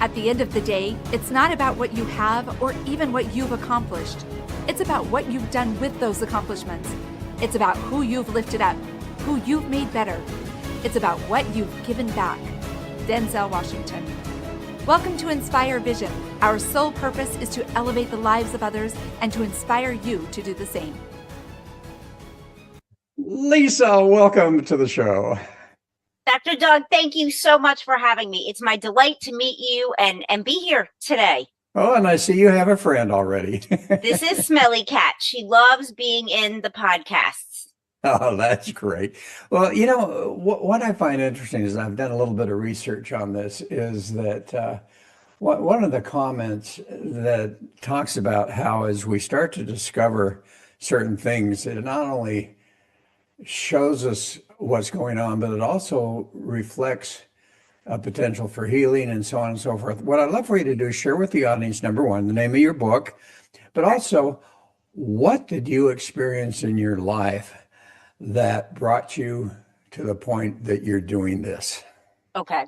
At the end of the day, it's not about what you have or even what you've accomplished. It's about what you've done with those accomplishments. It's about who you've lifted up, who you've made better. It's about what you've given back. Denzel Washington. Welcome to Inspire Vision. Our sole purpose is to elevate the lives of others and to inspire you to do the same. Lisa, welcome to the show. Dr. Doug, thank you so much for having me. It's my delight to meet you and be here today. Oh, and I see you have a friend already. This is Smelly Cat. She loves being in the podcasts. Oh, that's great. Well, you know, what I find interesting is I've done a little bit of research on this, is that one of the comments that talks about how as we start to discover certain things, it not only shows us what's going on, but it also reflects a potential for healing and so on and so forth. What I'd love for you to do is share with the audience, number one, the name of your book, but also what did you experience in your life that brought you to the point that you're doing this? Okay.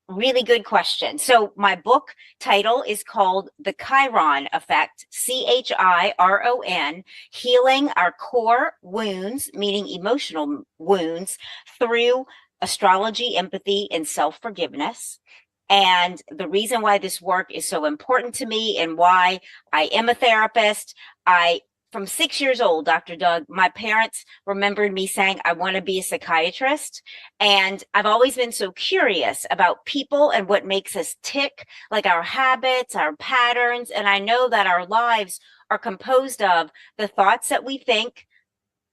Really good question. So my book title is called The Chiron Effect, Chiron, Healing Our Core Wounds, meaning emotional wounds, through astrology, empathy, and self-forgiveness. And the reason why this work is so important to me and why I am a therapist, from 6 years old, Dr. Doug, my parents remembered me saying, I want to be a psychiatrist. And I've always been so curious about people and what makes us tick, like our habits, our patterns. And I know that our lives are composed of the thoughts that we think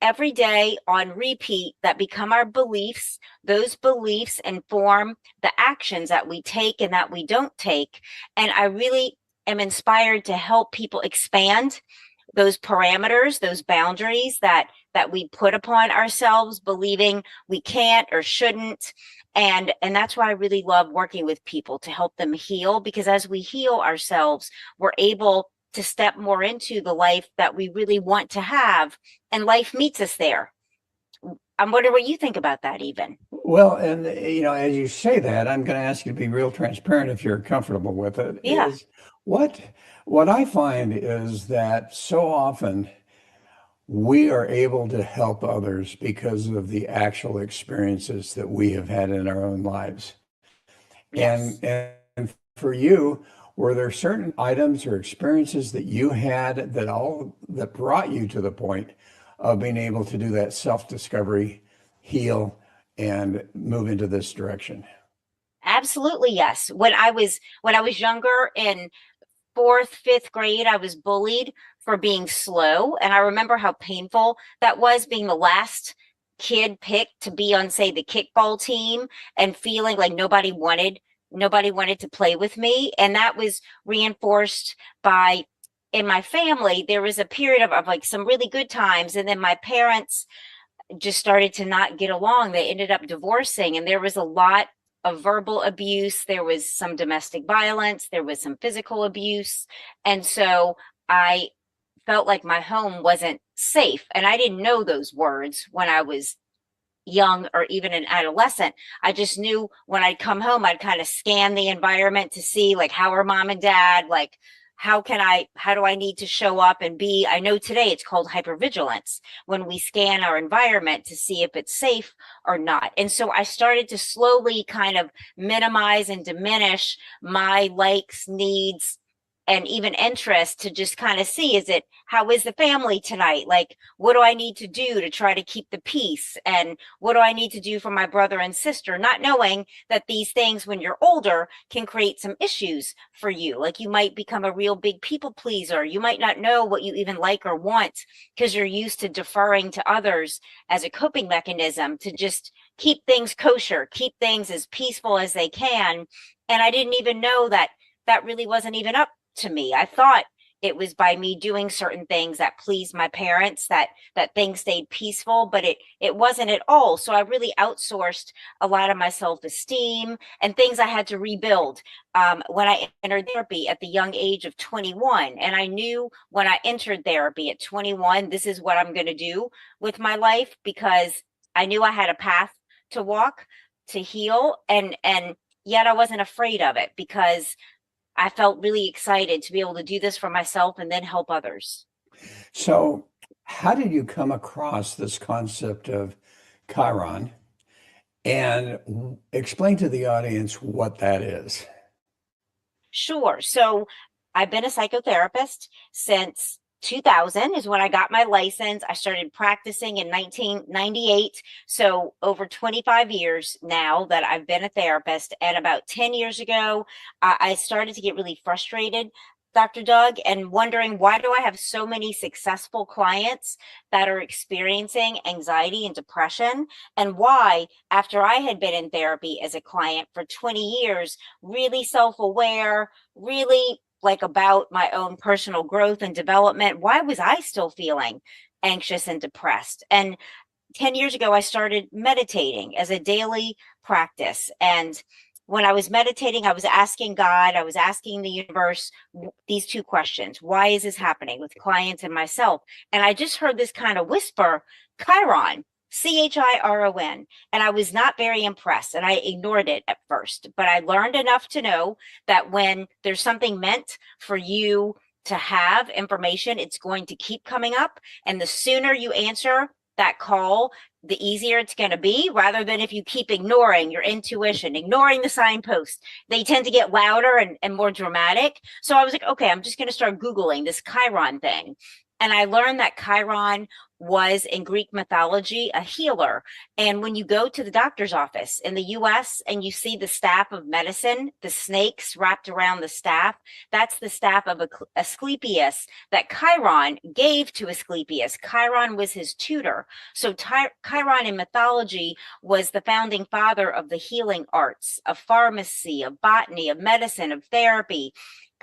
every day on repeat that become our beliefs. Those beliefs inform the actions that we take and that we don't take. And I really am inspired to help people expand those parameters, those boundaries that we put upon ourselves, believing we can't or shouldn't. And that's why I really love working with people, to help them heal, because as we heal ourselves, we're able to step more into the life that we really want to have, and life meets us there. I'm wondering what you think about that even. Well, and you know, as you say that, I'm going to ask you to be real transparent if you're comfortable with it. Yeah. Is what I find is that so often we are able to help others because of the actual experiences that we have had in our own lives. Yes. And for you, were there certain items or experiences that you had that brought you to the point of being able to do that self-discovery, heal, and move into this direction? Absolutely, yes. When I was younger, in fourth, fifth grade, I was bullied for being slow. And I remember how painful that was, being the last kid picked to be on, say, the kickball team, and feeling like nobody wanted to play with me. And that was reinforced by, in my family, there was a period of like some really good times. And then my parents just started to not get along. They ended up divorcing, and there was a lot of verbal abuse. There was some domestic violence. There was some physical abuse. And so I felt like my home wasn't safe. And I didn't know those words when I was young or even an adolescent. I just knew when I'd come home, I'd kind of scan the environment to see, like, how are mom and dad? Like, how do I need to show up and be? I know today it's called hypervigilance, when we scan our environment to see if it's safe or not. And so I started to slowly kind of minimize and diminish my likes, needs, and even interest, to just kind of see, how is the family tonight? Like, what do I need to do to try to keep the peace? And what do I need to do for my brother and sister? Not knowing that these things, when you're older, can create some issues for you. Like, you might become a real big people pleaser. You might not know what you even like or want, because you're used to deferring to others as a coping mechanism to just keep things kosher, keep things as peaceful as they can. And I didn't even know that really wasn't even up to me. I thought it was by me doing certain things that pleased my parents that things stayed peaceful, but it wasn't at all. So I really outsourced a lot of my self-esteem and things I had to rebuild when I entered therapy at the young age of 21. And I knew when I entered therapy at 21, this is what I'm going to do with my life, because I knew I had a path to walk, to heal, and yet I wasn't afraid of it because I felt really excited to be able to do this for myself and then help others. So, how did you come across this concept of Chiron? And explain to the audience what that is. Sure. So I've been a psychotherapist since 2000 is when I got my license. I started practicing in 1998. So over 25 years now that I've been a therapist. And about 10 years ago, I started to get really frustrated, Dr. Doug, and wondering, why do I have so many successful clients that are experiencing anxiety and depression? And why, after I had been in therapy as a client for 20 years, really self-aware, really like about my own personal growth and development, why was I still feeling anxious and depressed? And 10 years ago, I started meditating as a daily practice. And when I was meditating, I was asking God, I was asking the universe these two questions. Why is this happening with clients and myself? And I just heard this kind of whisper, Chiron, Chiron. And I was not very impressed and I ignored it at first. But I learned enough to know that when there's something meant for you to have information, it's going to keep coming up. And the sooner you answer that call, the easier it's going to be, rather than if you keep ignoring your intuition, ignoring the signposts. They tend to get louder and more dramatic. So I was like, okay, I'm just going to start Googling this Chiron thing. And I learned that Chiron was in Greek mythology a healer. And when you go to the doctor's office in the US and you see the staff of medicine, the snakes wrapped around the staff, that's the staff of Asclepius that Chiron gave to Asclepius. Chiron was his tutor. So Chiron in mythology was the founding father of the healing arts, of pharmacy, of botany, of medicine, of therapy.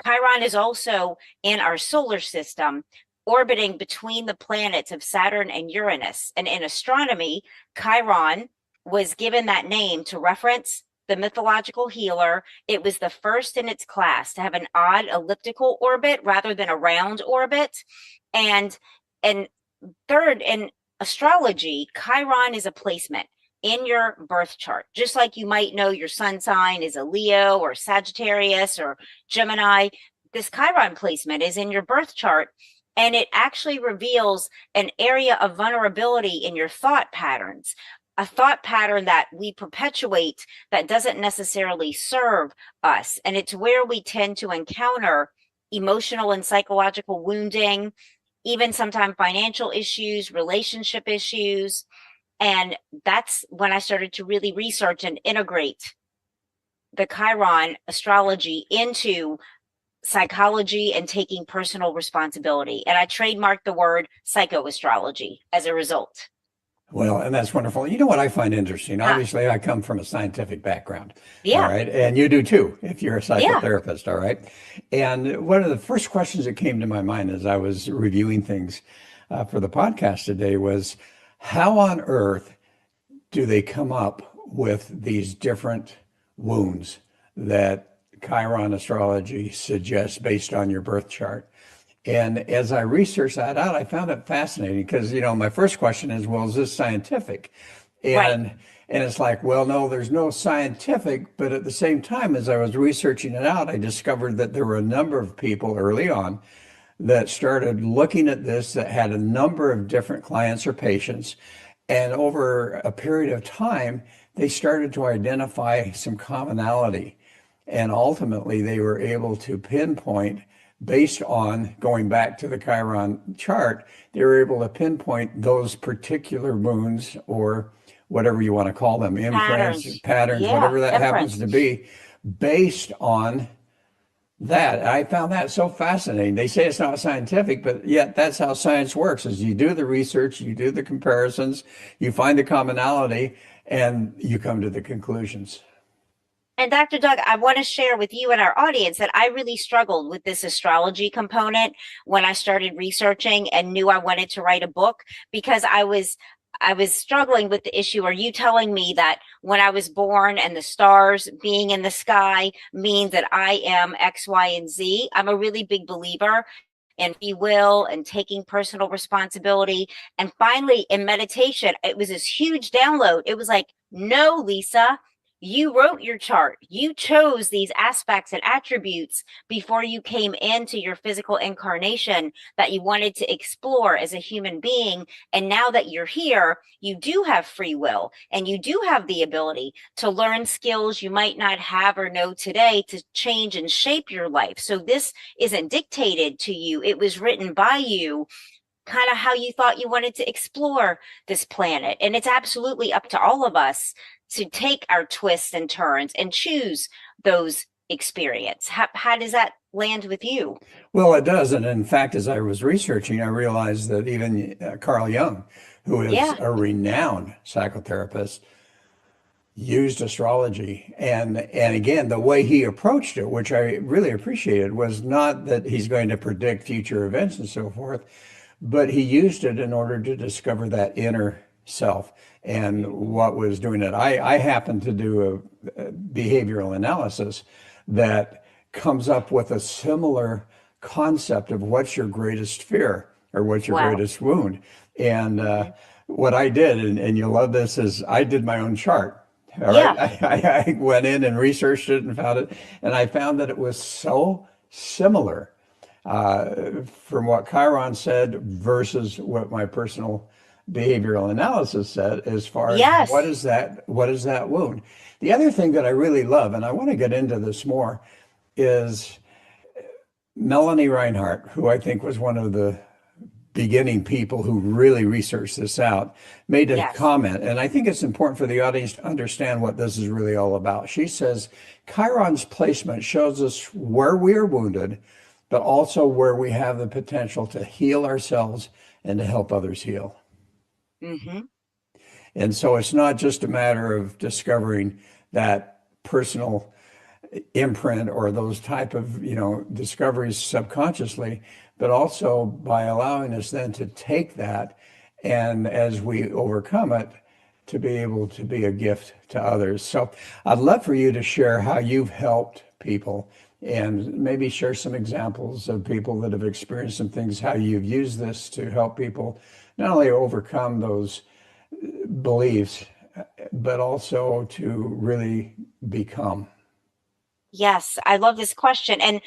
Chiron is also in our solar system, orbiting between the planets of Saturn and Uranus. And in astronomy, Chiron was given that name to reference the mythological healer. It was the first in its class to have an odd elliptical orbit rather than a round orbit. And third, in astrology, Chiron is a placement in your birth chart. Just like you might know your sun sign is a Leo or Sagittarius or Gemini, this Chiron placement is in your birth chart. And it actually reveals an area of vulnerability in your thought patterns, a thought pattern that we perpetuate that doesn't necessarily serve us. And it's where we tend to encounter emotional and psychological wounding, even sometimes financial issues, relationship issues. And that's when I started to really research and integrate the Chiron astrology into psychology and taking personal responsibility. And I trademarked the word psychoastrology as a result. Well, and that's wonderful. You know what I find interesting? Obviously, I come from a scientific background. All Yeah. right. And you do too, if you're a Yeah. psychotherapist. All right. And one of the first questions that came to my mind as I was reviewing things for the podcast today was, how on earth do they come up with these different wounds that Chiron astrology suggests based on your birth chart? And as I researched that out, I found it fascinating because, my first question is, well, is this scientific? Right. And it's like, well, no, there's no scientific, but at the same time, as I was researching it out, I discovered that there were a number of people early on that started looking at this that had a number of different clients or patients. And over a period of time, they started to identify some commonality. And ultimately, they were able to pinpoint, based on going back to the Chiron chart, they were able to pinpoint those particular wounds, or whatever you want to call them, imprints, patterns, Yeah. whatever that happens Imprints. to be, based on that. I found that so fascinating. They say it's not scientific, but yet that's how science works, is you do the research, you do the comparisons, you find the commonality, and you come to the conclusions. And Dr. Doug, I want to share with you and our audience that I really struggled with this astrology component when I started researching and knew I wanted to write a book, because I was struggling with the issue. Are you telling me that when I was born and the stars being in the sky means that I am X, Y, and Z? I'm a really big believer in free will and taking personal responsibility. And finally, in meditation, it was this huge download. It was like, no, Lisa, You wrote your chart. You chose these aspects and attributes before you came into your physical incarnation that you wanted to explore as a human being. And now that you're here, you do have free will and you do have the ability to learn skills you might not have or know today to change and shape your life. So this isn't dictated to you. It was written by you, kind of how you thought you wanted to explore this planet. And it's absolutely up to all of us to take our twists and turns and choose those experience. How does that land with you? Well, it does. And in fact, as I was researching, I realized that even Carl Jung, who is Yeah. a renowned psychotherapist, used astrology. And again, the way he approached it, which I really appreciated, was not that he's going to predict future events and so forth, but he used it in order to discover that inner self and what was doing it. I happen to do a behavioral analysis that comes up with a similar concept of what's your greatest fear or what's your Wow. greatest wound. And Mhm. what I did, and you'll love this, is I did my own chart. All right. Yeah. I went in and researched it and found it, and I found that it was so similar from what Chiron said versus what my personal behavioral analysis said as far as Yes. what is that wound. The other thing that I really love, and I want to get into this more, is Melanie Reinhardt, who I think was one of the beginning people who really researched this out, made a Yes. comment, and I think it's important for the audience to understand what this is really all about. She says, Chiron's placement shows us where we are wounded, but also where we have the potential to heal ourselves and to help others heal. Hmm. And so it's not just a matter of discovering that personal imprint or those type of discoveries subconsciously, but also by allowing us then to take that and as we overcome it to be able to be a gift to others. So I'd love for you to share how you've helped people and maybe share some examples of people that have experienced some things, how you've used this to help people not only overcome those beliefs, but also to really become. Yes. I love this question. And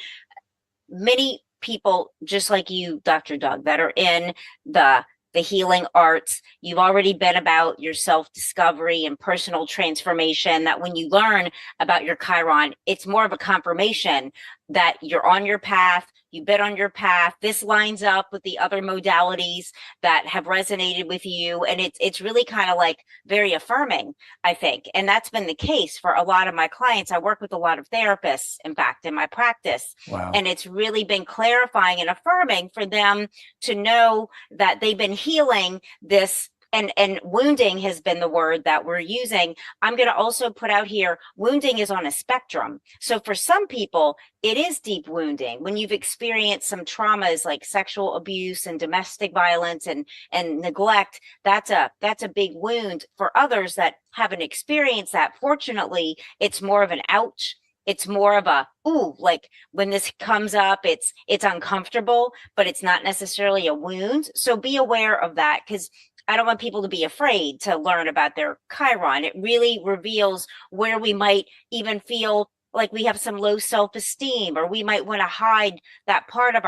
many people just like you, Dr. Doug, that are in the the healing arts, you've already been about your self-discovery and personal transformation, that when you learn about your Chiron, it's more of a confirmation that you're on your path, you've been on your path. This lines up with the other modalities that have resonated with you. And it's really kind of like very affirming, I think. And that's been the case for a lot of my clients. I work with a lot of therapists, in fact, in my practice. Wow. And it's really been clarifying and affirming for them to know that they've been healing this. And wounding has been the word that we're using. I'm going to also put out here, wounding is on a spectrum. So for some people, it is deep wounding when you've experienced some traumas like sexual abuse and domestic violence and neglect. That's a big wound. For others that haven't experienced that, fortunately, it's more of an ouch. It's more of a ooh, like when this comes up, it's uncomfortable, but it's not necessarily a wound. So be aware of that, because I don't want people to be afraid to learn about their Chiron. It really reveals where we might even feel like we have some low self-esteem, or we might want to hide that part of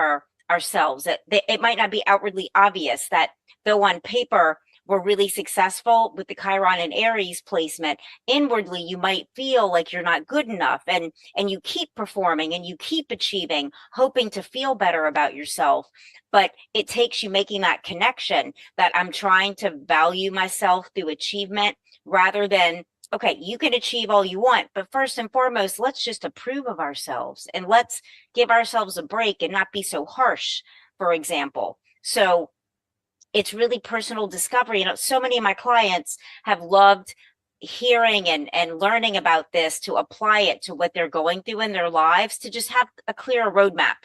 ourselves. That it might not be outwardly obvious that though on paper we're really successful with the Chiron and Aries placement, inwardly you might feel like you're not good enough, and you keep performing and you keep achieving, hoping to feel better about yourself. But it takes you making that connection that I'm trying to value myself through achievement, rather than, okay, you can achieve all you want, but first and foremost, let's just approve of ourselves and let's give ourselves a break and not be so harsh, for example. So it's really personal discovery. So many of my clients have loved hearing and learning about this to apply it to what they're going through in their lives, to just have a clearer roadmap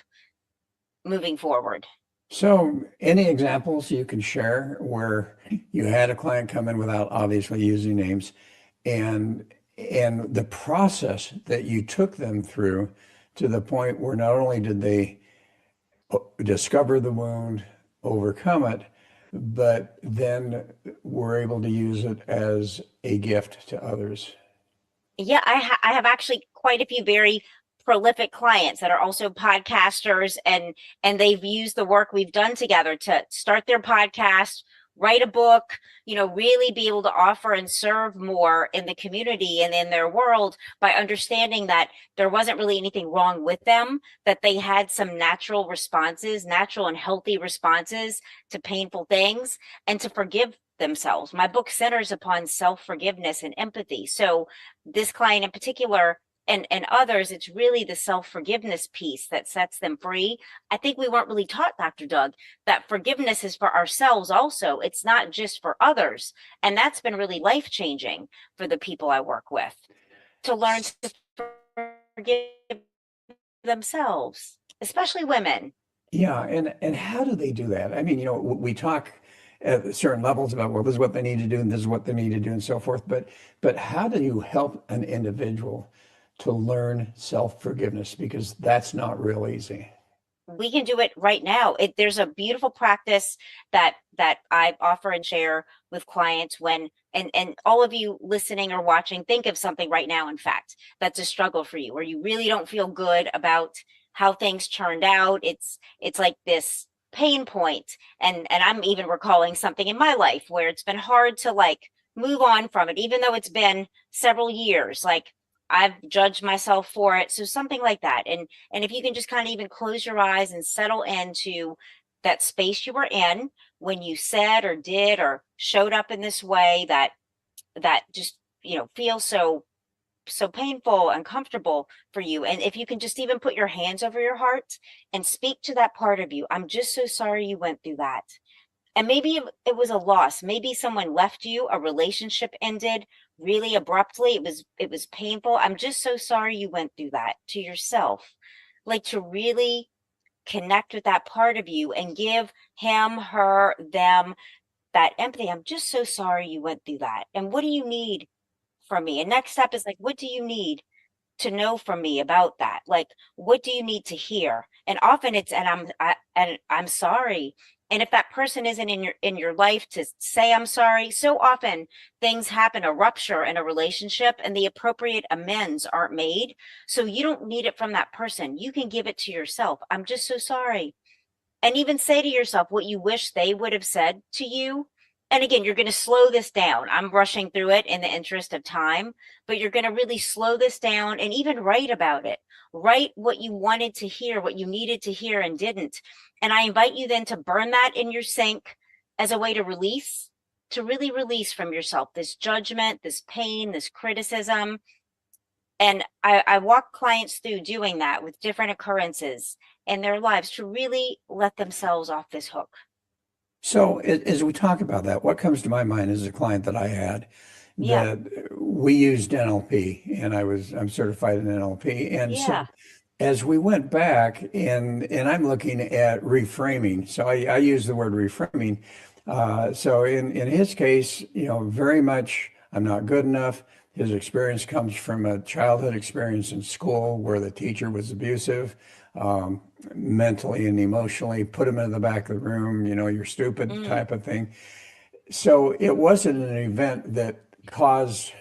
moving forward. So, any examples you can share where you had a client come in without obviously using names and the process that you took them through to the point where not only did they discover the wound, overcome it, but then were able to use it as a gift to others? Yeah, I have actually quite a few very prolific clients that are also podcasters, and they've used the work we've done together to start their podcast, write a book, really be able to offer and serve more in the community and in their world by understanding that there wasn't really anything wrong with them, that they had some natural responses, natural and healthy responses to painful things, and to forgive themselves. My book centers upon self-forgiveness and empathy. So this client in particular, and others, it's really the self-forgiveness piece that sets them free. I think we weren't really taught, Dr. Doug, that forgiveness is for ourselves also. It's not just for others. And that's been really life-changing for the people I work with, to learn to forgive themselves, especially women. Yeah, and how do they do that? I mean, we talk at certain levels about, well, this is what they need to do, and this is what they need to do, and so forth. But how do you help an individual to learn self-forgiveness? Because that's not real easy. We can do it right now. There's a beautiful practice that I offer and share with clients when, and all of you listening or watching, think of something right now, in fact, that's a struggle for you, or you really don't feel good about how things turned out. It's like this pain point. And I'm even recalling something in my life where it's been hard to like move on from it, even though it's been several years. Like I've judged myself for it. So something like that. And if you can just kind of even close your eyes and settle into that space you were in when you said or did or showed up in this way that just, feels so painful, uncomfortable for you. And if you can just even put your hands over your heart and speak to that part of you, I'm just so sorry you went through that. And maybe it was a loss. Maybe someone left you, a relationship ended really abruptly. It was painful. I'm just so sorry you went through that, to yourself. Like, to really connect with that part of you and give him, her, them that empathy. I'm just so sorry you went through that. And what do you need from me? And next step is like, what do you need to know from me about that? Like, what do you need to hear? And often it's, and I'm sorry. And if that person isn't in your life to say I'm sorry, so often things happen, a rupture in a relationship, and the appropriate amends aren't made. So you don't need it from that person. You can give it to yourself. I'm just so sorry. And even say to yourself what you wish they would have said to you. And again, you're going to slow this down. I'm rushing through it in the interest of time, but you're going to really slow this down and even write about it. Write what you wanted to hear, what you needed to hear and didn't. And I invite you then to burn that in your sink as a way to release, to really release from yourself this judgment, this pain, this criticism. And I walk clients through doing that with different occurrences in their lives to really let themselves off this hook. So as we talk about that, what comes to my mind is a client that I had Yeah. that we used NLP, and I'm certified in NLP. And Yeah. so as we went back and I'm looking at reframing, so I use the word reframing. So in his case, very much I'm not good enough. His experience comes from a childhood experience in school where the teacher was abusive, um, mentally and emotionally, put him in the back of the room, you're stupid Mm. type of thing. So it wasn't an event that caused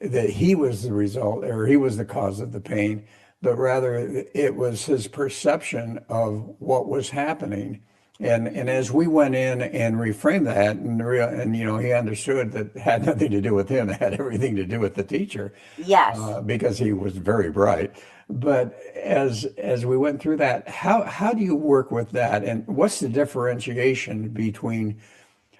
that he was the result or he was the cause of the pain, but rather it was his perception of what was happening. And as we went in and reframed that and he understood that it had nothing to do with him, it had everything to do with the teacher, Yes. because he was very bright. But as we went through that, how do you work with that? And what's the differentiation between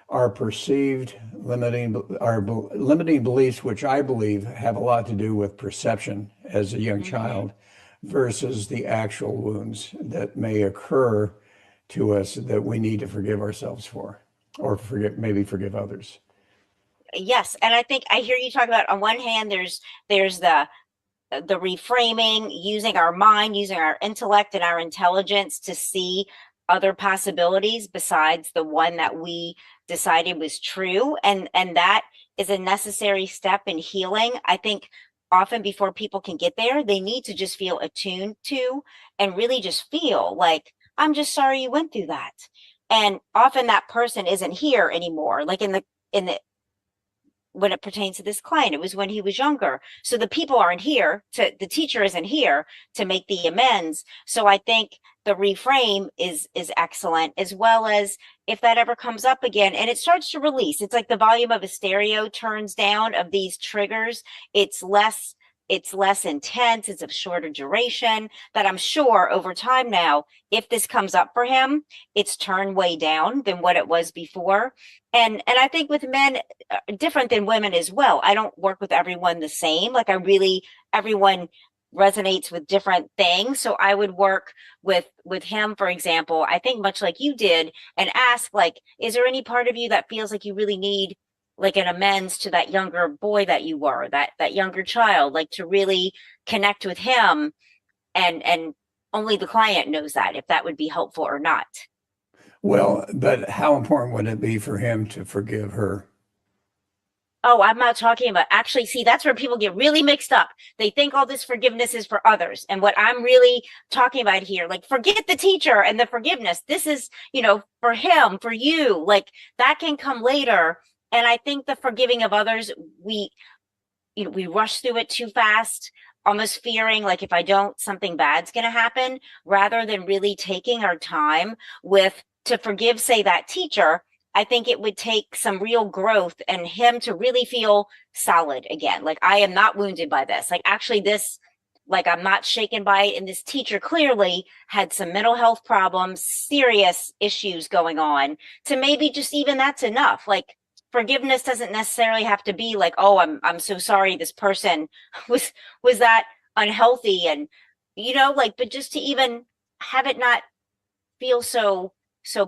our perceived limiting beliefs, which I believe have a lot to do with perception as a young Hmm. child, versus the actual wounds that may occur to us that we need to forgive ourselves for, or maybe forgive others. Yes. And I think I hear you talk about, on one hand, there's the reframing, using our mind, using our intellect and our intelligence to see other possibilities besides the one that we decided was true. And that is a necessary step in healing. I think often before people can get there, they need to just feel attuned to and really just feel like, I'm just sorry you went through that. And often that person isn't here anymore. Like in the when it pertains to this client. It was when he was younger. So the people aren't here the teacher isn't here to make the amends. So I think the reframe is excellent, as well as if that ever comes up again and it starts to release, it's like the volume of a stereo turns down of these triggers. It's less intense, it's of shorter duration, that I'm sure over time now, if this comes up for him, it's turned way down than what it was before. And I think with men, different than women as well. I don't work with everyone the same. Like everyone resonates with different things. So I would work with him, for example, I think much like you did, and ask, like, is there any part of you that feels like you really need like an amends to that younger boy that you were, that younger child, like to really connect with him, and only the client knows that, if that would be helpful or not. Well, but how important would it be for him to forgive her? Oh, I'm not talking about, actually, see, that's where people get really mixed up. They think all this forgiveness is for others. And what I'm really talking about here, like, forget the teacher and the forgiveness. This is, for him, for you, like that can come later. And I think the forgiving of others, we rush through it too fast, almost fearing like if I don't, something bad's going to happen, rather than really taking our time to forgive, say, that teacher. I think it would take some real growth and him to really feel solid again. Like, I am not wounded by this. Like, actually, like, I'm not shaken by it. And this teacher clearly had some mental health problems, serious issues going on, to maybe just even that's enough. Like, forgiveness doesn't necessarily have to be like, oh, I'm so sorry this person was that unhealthy, and but just to even have it not feel so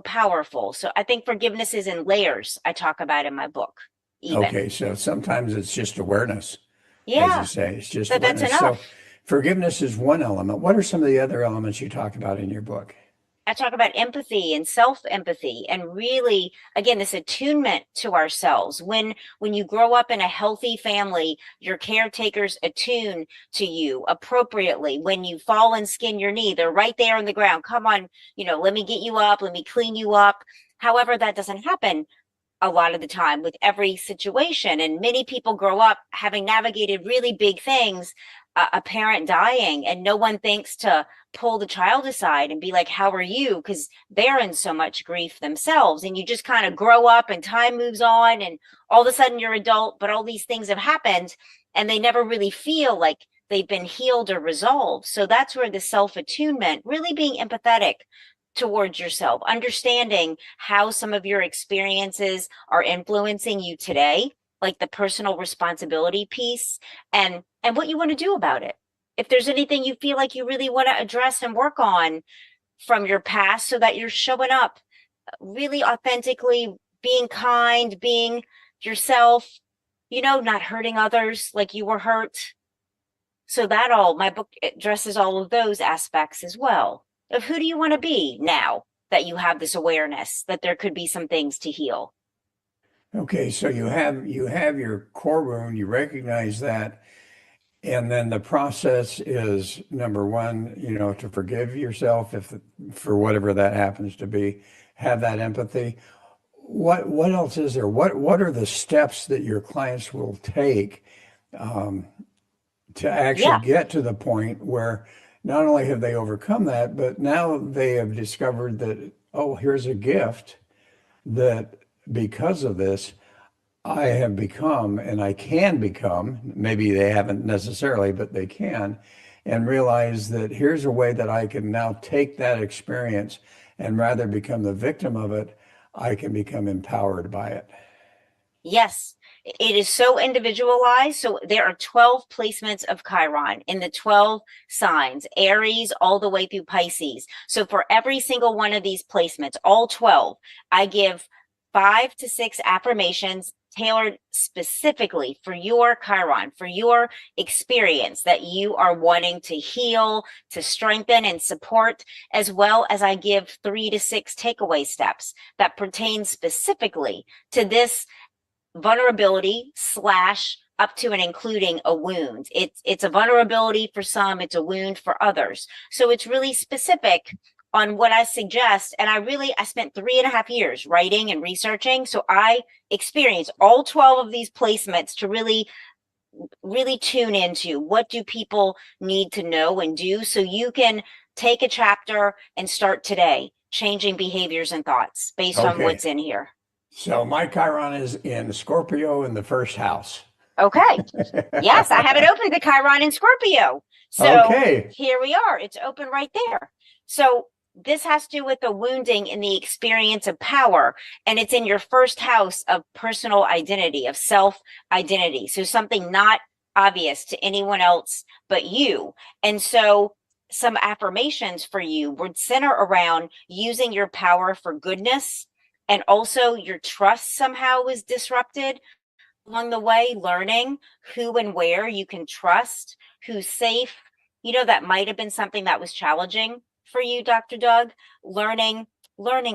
powerful. So I think forgiveness is in layers, I talk about in my book, even. Okay, so sometimes it's just awareness, as you Yeah, say, it's just that's awareness. So enough. forgiveness is one element. What are some of the other elements you talk about in your book? I talk about empathy and self-empathy, and really, again, this attunement to ourselves. When you grow up in a healthy family, your caretakers attune to you appropriately. When you fall and skin your knee, they're right there on the ground. Come on, let me get you up, let me clean you up. However, that doesn't happen a lot of the time with every situation. And many people grow up having navigated really big things, a parent dying, and no one thinks to pull the child aside and be like, how are you? Because they're in so much grief themselves. And you just kind of grow up and time moves on, and all of a sudden you're adult, but all these things have happened and they never really feel like they've been healed or resolved. So that's where the self-attunement, really being empathetic towards yourself, understanding how some of your experiences are influencing you today, like the personal responsibility piece, and what you want to do about it. If there's anything you feel like you really want to address and work on from your past, so that you're showing up really authentically, being kind, being yourself, not hurting others like you were hurt. So my book addresses all of those aspects as well, of who do you want to be now that you have this awareness that there could be some things to heal. Okay, so you have your core wound, you recognize that, and then the process is number one, to forgive yourself if for whatever that happens to be, have that empathy. What else is there? What are the steps that your clients will take to actually Yeah. get to the point where not only have they overcome that, but now they have discovered that, oh, here's a gift that because of this, I have become and I can become, maybe they haven't necessarily, but they can, and realize that here's a way that I can now take that experience and rather become the victim of it, I can become empowered by it. Yes, it is so individualized. So there are 12 placements of Chiron in the 12 signs, Aries all the way through Pisces. So for every single one of these placements, all 12, I give 5 to 6 affirmations tailored specifically for your Chiron, for your experience that you are wanting to heal, to strengthen and support, as well as I give 3 to 6 takeaway steps that pertain specifically to this vulnerability slash up to and including a wound. It's a vulnerability for some, it's a wound for others. So it's really specific on what I suggest. And I spent 3.5 years writing and researching. So I experienced all 12 of these placements to really tune into what do people need to know and do, so you can take a chapter and start today changing behaviors and thoughts based on Okay. what's in here. So my Chiron is in Scorpio in the first house. Okay. Yes, I have it open to Chiron in Scorpio. So Okay. here we are. It's open right there. So this has to do with the wounding in the experience of power. And it's in your first house of personal identity, of self identity. So something not obvious to anyone else but you. And so some affirmations for you would center around using your power for goodness. And also your trust somehow was disrupted along the way, learning who and where you can trust, who's safe. That might have been something that was challenging for you, Dr. Doug, learning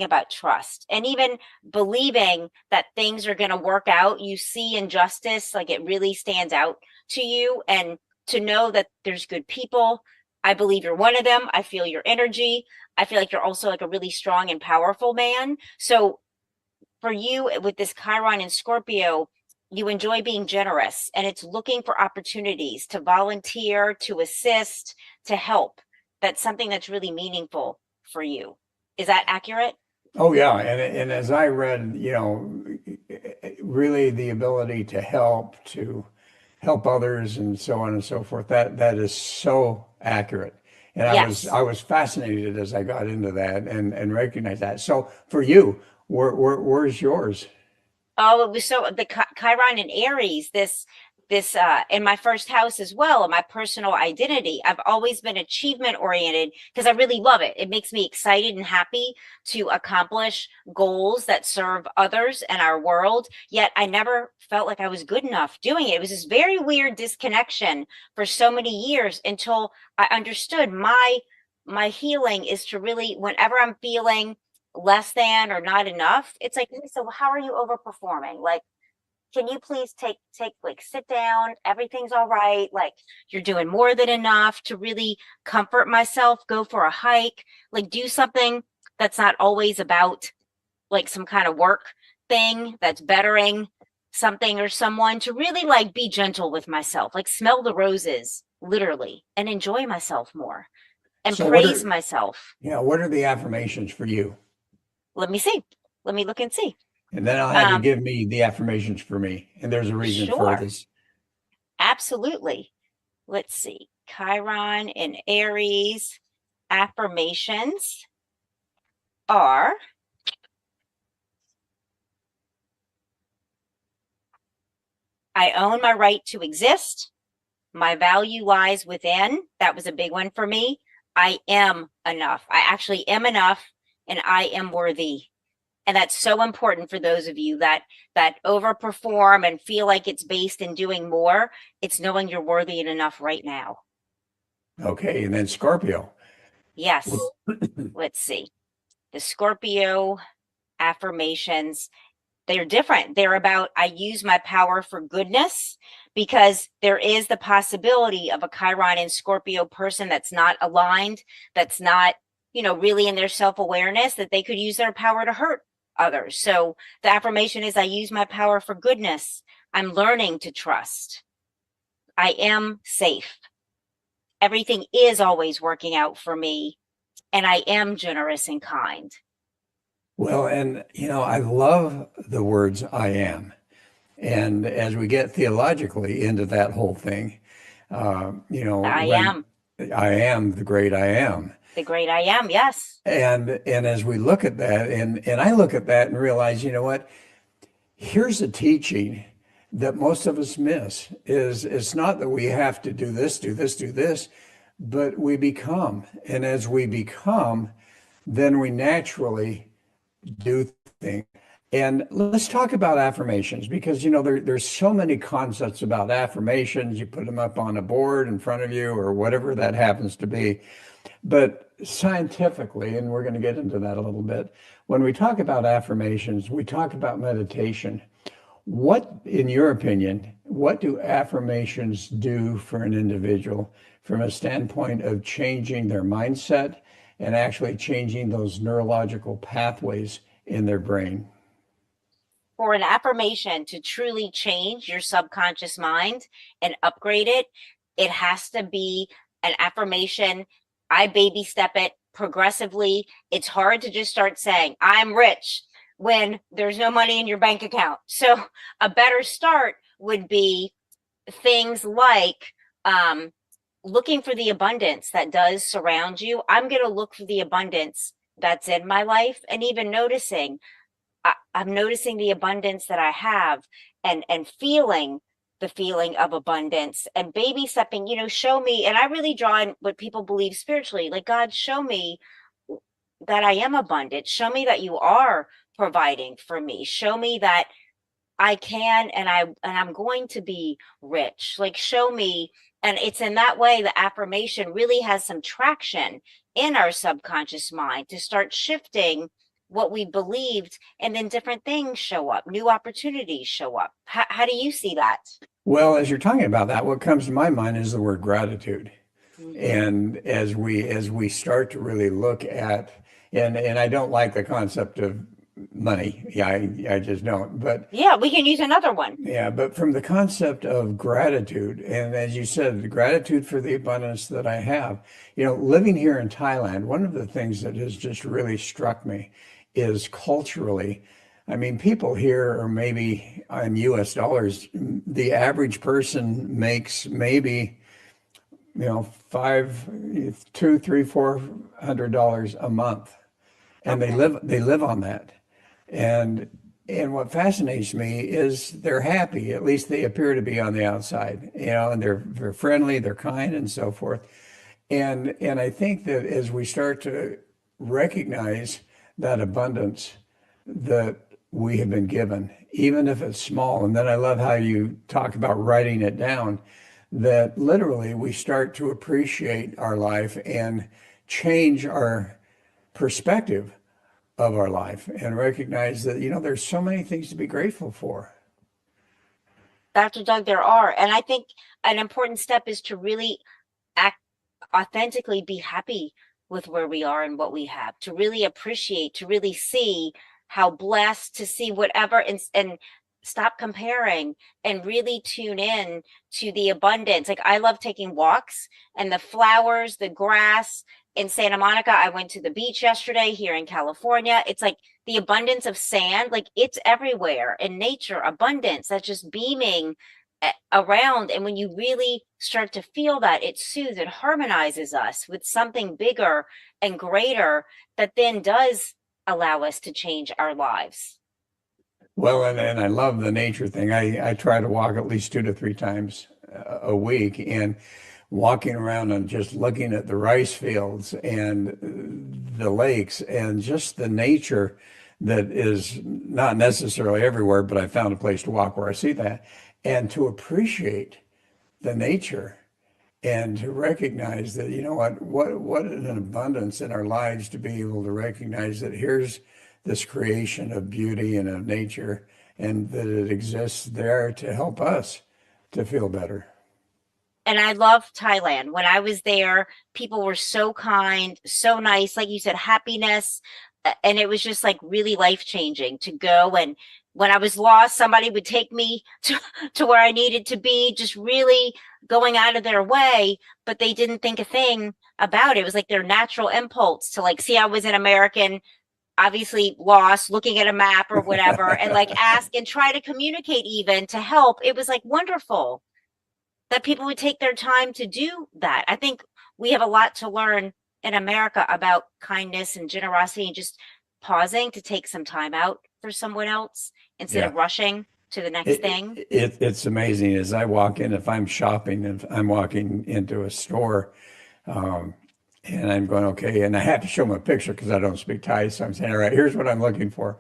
about trust and even believing that things are going to work out. You see injustice, like it really stands out to you, and to know that there's good people. I believe you're one of them. I feel your energy. I feel like you're also like a really strong and powerful man. So for you with this Chiron in Scorpio, you enjoy being generous, and it's looking for opportunities to volunteer, to assist, to help. That's something that's really meaningful for you. Is that accurate? Oh yeah, and as I read, really the ability to help others and so on and so forth. That is so accurate. And Yes. I was fascinated as I got into that and recognized that. So for you, where's yours? Oh, it was so the Chiron in Aries, this in my first house as well, and my personal identity. I've always been achievement oriented because I really love it. It makes me excited and happy to accomplish goals that serve others and our world. Yet I never felt like I was good enough doing it. It was this very weird disconnection for so many years until I understood my healing is to really, whenever I'm feeling less than or not enough, it's like, so how are you overperforming? Like, can you please take like sit down, everything's all right, like you're doing more than enough. To really comfort myself, go for a hike, like do something that's not always about like some kind of work thing that's bettering something or someone. To really like be gentle with myself, like smell the roses literally, and enjoy myself more and So praise myself. what are the affirmations for you? Let me see. Let me look and see. And then I'll have you give me the affirmations for me. And there's a reason for Sure. this. Absolutely. Let's see. Chiron and Aries affirmations are: I own my right to exist. My value lies within. That was a big one for me. I am enough. I actually am enough, and I am worthy. And that's so important for those of you that overperform and feel like it's based in doing more. It's knowing you're worthy and enough right now. Okay, and then Scorpio. Yes. Let's see. The Scorpio affirmations, they're different. They're about, I use my power for goodness, because there is the possibility of a Chiron and Scorpio person that's not aligned, that's not, really in their self-awareness, that they could use their power to hurt others. So the affirmation is, I use my power for goodness. I'm learning to trust. I am safe. Everything is always working out for me, and I am generous and kind. Well, and I love the words I am. And as we get theologically into that whole thing, I when am I am the great I am. the great I am. Yes. And as we look at that, and I look at that and realize, what? Here's a teaching that most of us miss is it's not that we have to do this, do this, do this, but we become. And as we become, then we naturally do things. And let's talk about affirmations, because there's so many concepts about affirmations. You put them up on a board in front of you or whatever that happens to be. But scientifically, and we're going to get into that a little bit, when we talk about affirmations, we talk about meditation. What, in your opinion, what do affirmations do for an individual from a standpoint of changing their mindset and actually changing those neurological pathways in their brain. For an affirmation to truly change your subconscious mind and upgrade it, it has to be an affirmation. I baby step it progressively. It's hard to just start saying, I'm rich when there's no money in your bank account. So a better start would be things like looking for the abundance that does surround you. I'm going to look for the abundance that's in my life, and even noticing I'm noticing the abundance that I have, and feeling the feeling of abundance, and baby stepping, show me. And I really draw in what people believe spiritually, like, God, show me that I am abundant. Show me that you are providing for me. Show me that I can, and I'm going to be rich. Like, show me. And it's in that way the affirmation really has some traction in our subconscious mind to start shifting what we believed, and then different things show up, new opportunities show up. How do you see that? Well, as you're talking about that, what comes to my mind is the word gratitude. And as we start to really look at, and I don't like the concept of money. Yeah, I just don't. But Yeah, we can use another one. yeah, but from the concept of gratitude, and as you said, the gratitude for the abundance that I have, living here in Thailand, one of the things that has just really struck me is culturally, I mean, people here are maybe in US dollars, the average person makes maybe, five, two, three, $400 a month. And Okay. they live on that. And what fascinates me is they're happy. At least they appear to be on the outside, and they're friendly, they're kind, and so forth. And I think that as we start to recognize that abundance that we have been given, even if it's small, and then I love how you talk about writing it down, that literally we start to appreciate our life and change our perspective of our life and recognize that, there's so many things to be grateful for. Dr. Doug, there are. And I think an important step is to really act authentically, be happy with where we are and what we have, to really appreciate, to really see how blessed, to see whatever, and stop comparing and really tune in to the abundance. Like, I love taking walks, and the flowers, the grass in Santa Monica. I went to the beach yesterday here in California. It's like the abundance of sand, like, it's everywhere in nature, abundance that's just beaming around. And when you really start to feel that, it soothes, it harmonizes us with something bigger and greater that then does allow us to change our lives. Well, and I love the nature thing. I try to walk at least 2 to 3 times a week, and walking around and just looking at the rice fields and the lakes and just the nature that is not necessarily everywhere, but I found a place to walk where I see that, and to appreciate the nature and to recognize that, what an abundance in our lives to be able to recognize that here's this creation of beauty and of nature, and that it exists there to help us to feel better. And I love Thailand. When I was there, people were so kind, so nice, like you said, happiness. And it was just like really life changing to go. And when I was lost, somebody would take me to where I needed to be, just really going out of their way, but they didn't think a thing about it. It was like their natural impulse to, like, see I was an American, obviously lost, looking at a map or whatever, and like ask and try to communicate, even to help. It was like wonderful that people would take their time to do that. I think we have a lot to learn in America about kindness and generosity, and just pausing to take some time out for someone else instead of rushing to the next thing. It's amazing as I walk in, if I'm shopping, if I'm walking into a store, and I'm going, okay, and I have to show them a picture because I don't speak Thai. So I'm saying, all right, here's what I'm looking for.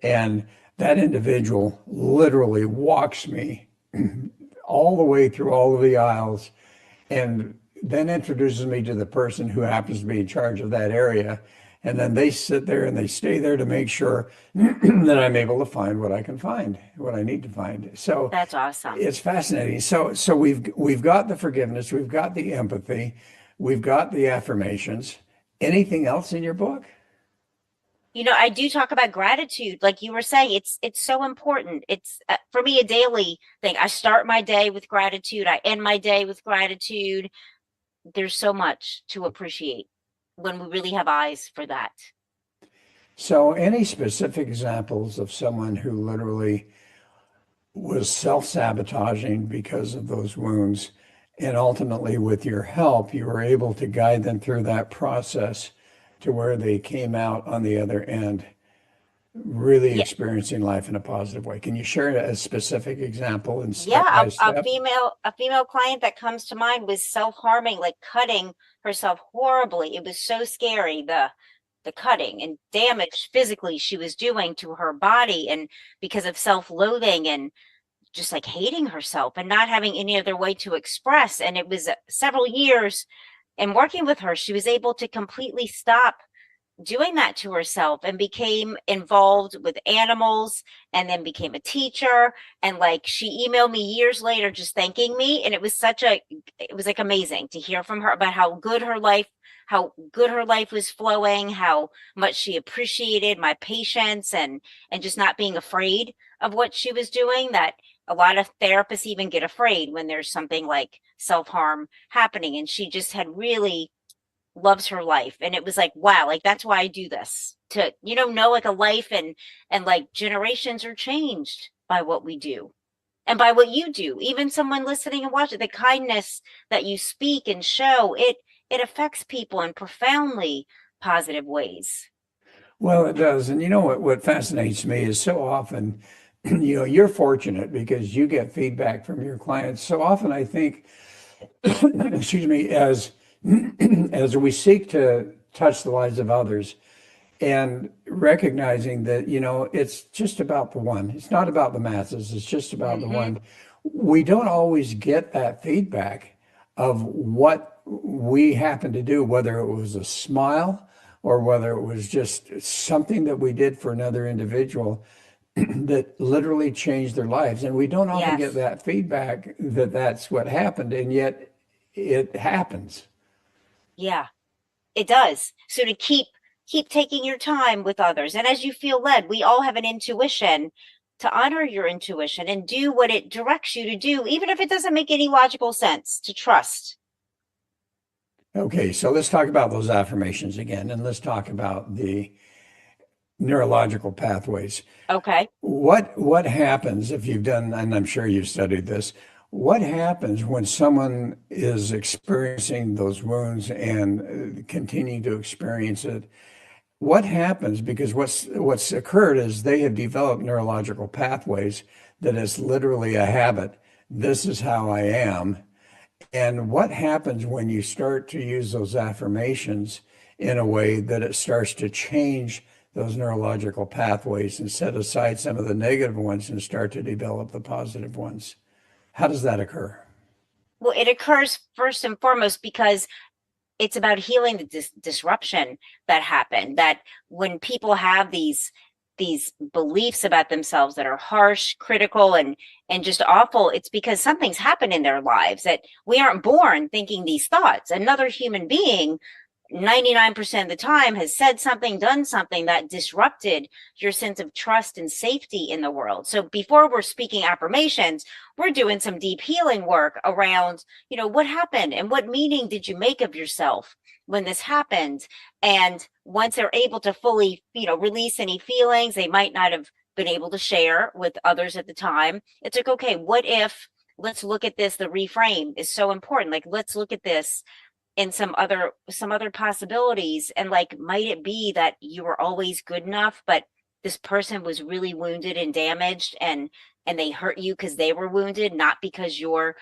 And that individual literally walks me all the way through all of the aisles, and then introduces me to the person who happens to be in charge of that area. And then they sit there and they stay there to make sure that I'm able to find what I can find, what I need to find. So That's awesome. it's fascinating. So we've got the forgiveness, we've got the empathy, we've got the affirmations, Anything else in your book? You know, I do talk about gratitude. Like you were saying, it's so important. It's for me a daily thing. I start my day with gratitude. I end my day with gratitude. There's so much to appreciate when we really have eyes for that. So, any specific examples of someone who literally was self-sabotaging because of those wounds, and ultimately, with your help, you were able to guide them through that process to where they came out on the other end, really Yeah, experiencing life in a positive way. Can you share a specific example and step yeah. by A step? female client that comes to mind was self-harming, like cutting herself horribly. It was so scary. The cutting and damage physically she was doing to her body, and because of self-loathing and just like hating herself and not having any other way to express. And it was several years, and working with her, she was able to completely stop doing that to herself and became involved with animals, and then became a teacher. And like she emailed me years later just thanking me, and it was like amazing to hear from her about how good her life was flowing, how much she appreciated my patience, and just not being afraid of what she was doing. That a lot of therapists even get afraid when there's something like self-harm happening, and she just had really loves her life. And it was like, wow, like that's why I do this, to know like a life, and like generations are changed by what we do and by what you do. Even someone listening and watching, the kindness that you speak and show, it affects people in profoundly positive ways. Well, it does. And you know what fascinates me is so often, you're fortunate because you get feedback from your clients. So often I think, excuse me, as as we seek to touch the lives of others and recognizing that, it's just about the one. It's not about the masses. It's just about the Hmm. one. We don't always get that feedback of what we happen to do, whether it was a smile or whether it was just something that we did for another individual that literally changed their lives. And we don't often get Yes. that feedback that that's what happened, and yet it happens. Yeah, it does. So to keep taking your time with others, and as you feel led, we all have an intuition, to honor your intuition and do what it directs you to do, even if it doesn't make any logical sense, to trust. Okay, so let's talk about those affirmations again, and let's talk about the neurological pathways. Okay. What happens if you've done, and I'm sure you've studied this, what happens when someone is experiencing those wounds and continuing to experience it? What happens? Because what's occurred is they have developed neurological pathways that is literally a habit. This is how I am. And what happens when you start to use those affirmations in a way that it starts to change those neurological pathways and set aside some of the negative ones and start to develop the positive ones? How does that occur? Well, it occurs first and foremost because it's about healing the disruption that happened. That when people have these beliefs about themselves that are harsh, critical, and just awful, it's because something's happened in their lives, that we aren't born thinking these thoughts. Another human being 99% of the time has said something, done something that disrupted your sense of trust and safety in the world. So before we're speaking affirmations, we're doing some deep healing work around, what happened and what meaning did you make of yourself when this happened? And once they're able to fully, release any feelings they might not have been able to share with others at the time, it's like, okay, what if, let's look at this. The reframe is so important. Like, let's look at this in some other possibilities. And like, might it be that you were always good enough, but this person was really wounded and damaged, and they hurt you because they were wounded, not because you're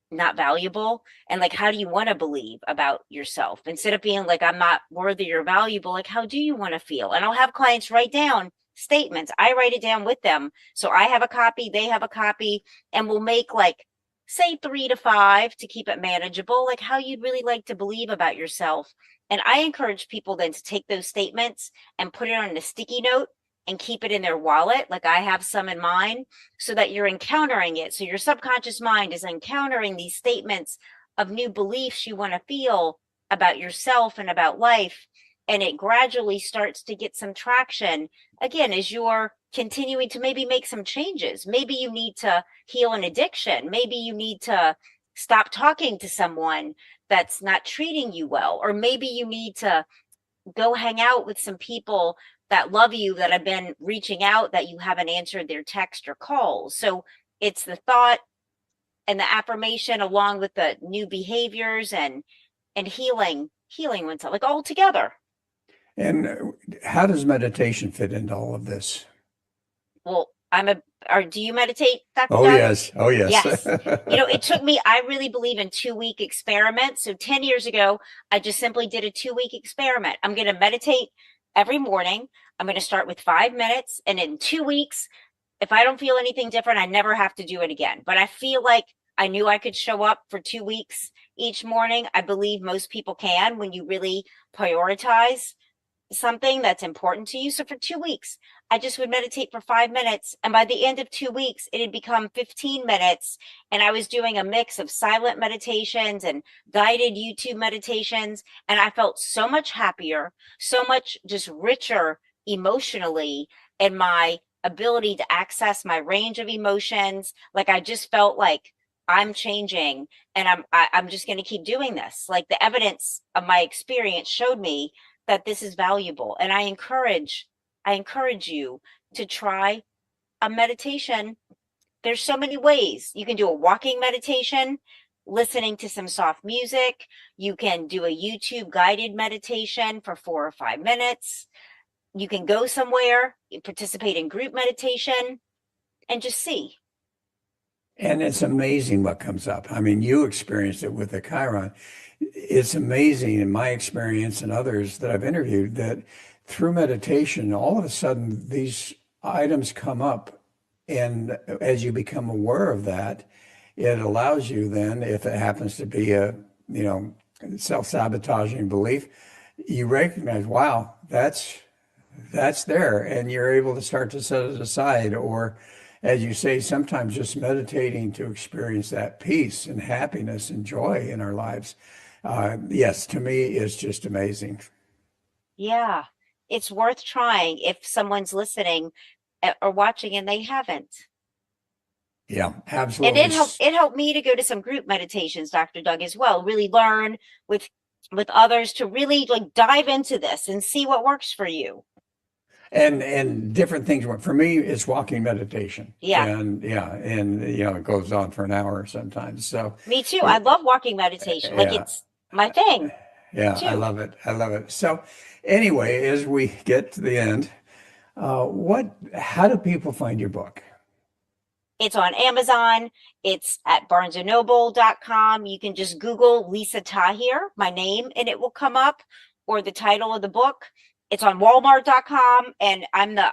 not valuable? And like, how do you want to believe about yourself, instead of being like, I'm not worthy or valuable? Like, how do you want to feel? And I'll have clients write down statements. I write it down with them, so I have a copy, they have a copy, and we'll make, like, say 3 to 5 to keep it manageable, like how you'd really like to believe about yourself. And I encourage people then to take those statements and put it on a sticky note and keep it in their wallet. Like I have some in mine, so that you're encountering it. So your subconscious mind is encountering these statements of new beliefs you want to feel about yourself and about life, and it gradually starts to get some traction again as you're continuing to maybe make some changes. Maybe you need to heal an addiction. Maybe you need to stop talking to someone that's not treating you well, or maybe you need to go hang out with some people that love you that have been reaching out that you haven't answered their text or calls. So it's the thought and the affirmation along with the new behaviors and healing oneself, like all together. And how does meditation fit into all of this? Well, or do you meditate, Dr. Oh, Doug? yes. Oh, yes. Yes. It took me, I really believe in 2-week experiments. So 10 years ago, I just simply did a 2-week experiment. I'm going to meditate every morning. I'm going to start with 5 minutes. And in 2 weeks, if I don't feel anything different, I never have to do it again. But I feel like I knew I could show up for 2 weeks each morning. I believe most people can when you really prioritize something that's important to you. So for 2 weeks, I just would meditate for 5 minutes. And by the end of 2 weeks, it had become 15 minutes. And I was doing a mix of silent meditations and guided YouTube meditations. And I felt so much happier, so much just richer emotionally in my ability to access my range of emotions. Like I just felt like I'm changing, and I'm just going to keep doing this. Like the evidence of my experience showed me that this is valuable. And I encourage you to try a meditation. There's so many ways. You can do a walking meditation, listening to some soft music. You can do a YouTube guided meditation for 4 or 5 minutes. You can go somewhere, participate in group meditation, and just see. And it's amazing what comes up. I mean, you experienced it with the Chiron. It's amazing in my experience and others that I've interviewed that through meditation, all of a sudden these items come up. And as you become aware of that, it allows you then, if it happens to be a, self-sabotaging belief, you recognize, wow, that's there. And you're able to start to set it aside. Or as you say, sometimes just meditating to experience that peace and happiness and joy in our lives. Yes, to me, it's just amazing. Yeah, it's worth trying if someone's listening or watching and they haven't. Yeah, And absolutely. it helped me to go to some group meditations, Dr. Doug, as well. Really learn with others to really like dive into this and see what works for you. And different things. For me, it's walking meditation. Yeah. And it goes on for an hour sometimes. So Me too. I love walking meditation. Like yeah. it's my thing. Yeah, too. I love it. I love it. So anyway, as we get to the end, how do people find your book? It's on Amazon. It's at barnesandnoble.com. You can just Google Lisa Tahir, my name, and it will come up, or the title of the book. It's on walmart.com, and I'm the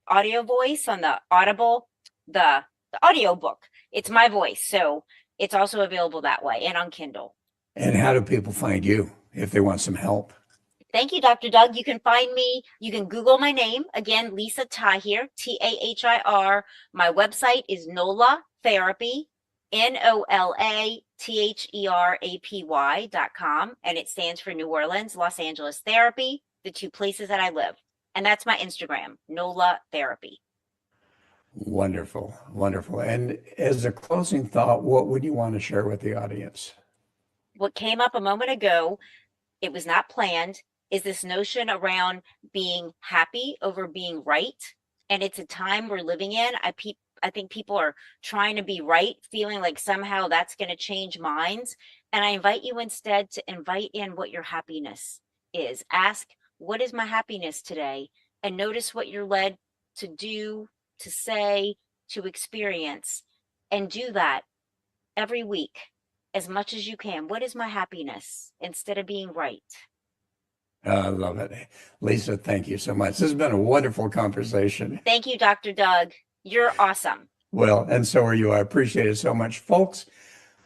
audio voice on the Audible, the audio book. It's my voice. So it's also available that way and on Kindle. And how do people find you if they want some help? Thank you, Dr. Doug. You can find me. You can Google my name. Again, Lisa Tahir, Tahir. My website is NOLA Therapy, NOLATHERAPY.com. And it stands for New Orleans, Los Angeles Therapy, the 2 places that I live. And that's my Instagram, NOLA Therapy. Wonderful. Wonderful. And as a closing thought, what would you want to share with the audience? What came up a moment ago, it was not planned, is this notion around being happy over being right. And it's a time we're living in. I think people are trying to be right, feeling like somehow that's going to change minds. And I invite you instead to invite in what your happiness is. Ask, what is my happiness today? And notice what you're led to do, to say, to experience. And do that every week as much as you can. What is my happiness instead of being right? I love it. Lisa, thank you so much. This has been a wonderful conversation. Thank you, Dr. Doug. You're awesome. Well, and so are you. I appreciate it so much. Folks,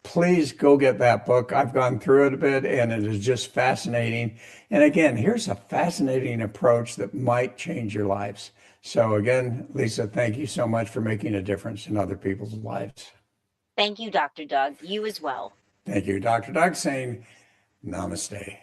please go get that book. I've gone through it a bit and it is just fascinating. And again, here's a fascinating approach that might change your lives. So again, Lisa, thank you so much for making a difference in other people's lives. Thank you, Dr. Doug. You as well. Thank you. Dr. Doug saying namaste.